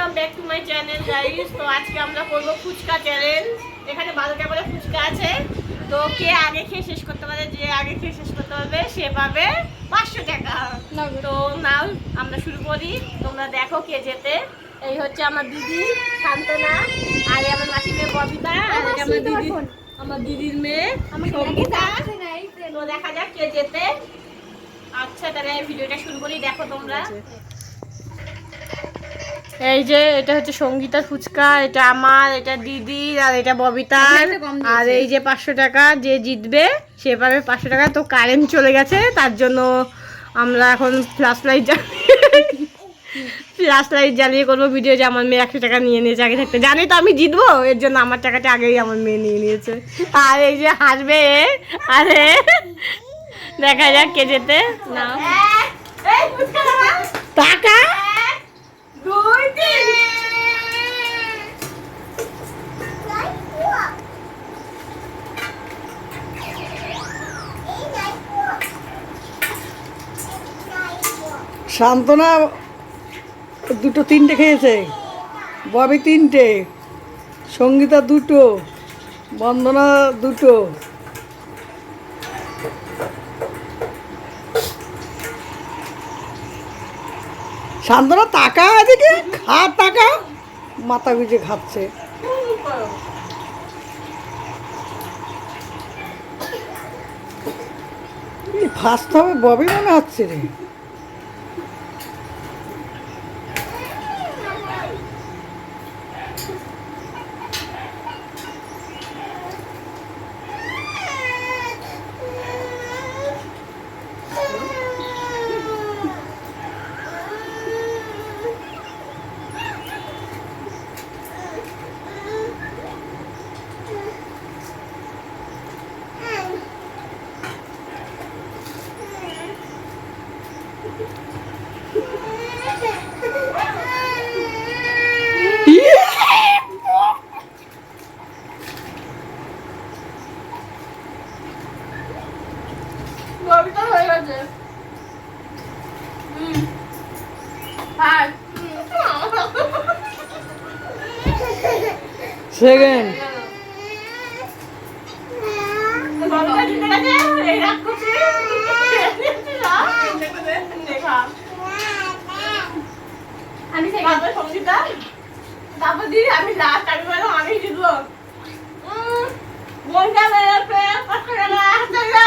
Welcome back to my channel guys. তো আজকে আমরা করব ফুচকা চ্যালেঞ্জ। এখানে 12টা করে ফুচকা আছে, তো কে আগে খেয়ে শেষ করতে পারে, যে আগে খেয়ে শেষ করতে পারবে সে পাবে 500 টাকা। তো নাও আমরা শুরু করি, তোমরা দেখো কে জেতে। এই হচ্ছে আমার দিদি শান্তনা, আর আমার মাসির মেয়ে ববিতা, আর আমার দিদির মেয়ে সঙ্গীতা। তো দেখা যাক কে জেতে। আচ্ছা তাহলে ভিডিওটা শুরু করি, দেখো তোমরা। এই যে এটা হচ্ছে সঙ্গীতার ফুচকা, এটা আমার, এটা দিদির, আর এটা ববিতার। আর এই যে 500 টাকা, যে জিতবে সে পাবে 500 টাকা। তো কারেন্ট চলে গেছে, তার জন্য আমরা এখন ফ্ল্যাশ লাইট জ্বালিয়ে করবো ভিডিও, যে আমার মেয়ে 100 টাকা নিয়ে নিয়েছে আগে থাকতে। জানি তো আমি জিতবো, এর জন্য আমার টাকাটা আগেই আমার মেয়ে নিয়ে নিয়েছে। আর এই যে হাসবে, আরে দেখা যাক কে যেতে না। টাকা 2 3 শান্তনা 2 3টে খেয়েছে, ববি 3টে, সঙ্গীতা 2টো, বন্দনা 2টো। শান্তনা টাকা এদিকে খা, টাকা মাথা গুজে খাচ্ছে। ফার্স্ট হবে ববি মনে হচ্ছে রে। ববিতা হয়ে গেছে। সেকেন্ড তারপর দিদি আমি লাস্ট, আমি বললাম আমি জিতবো। বোনটা বেরোবে 500 টাকা।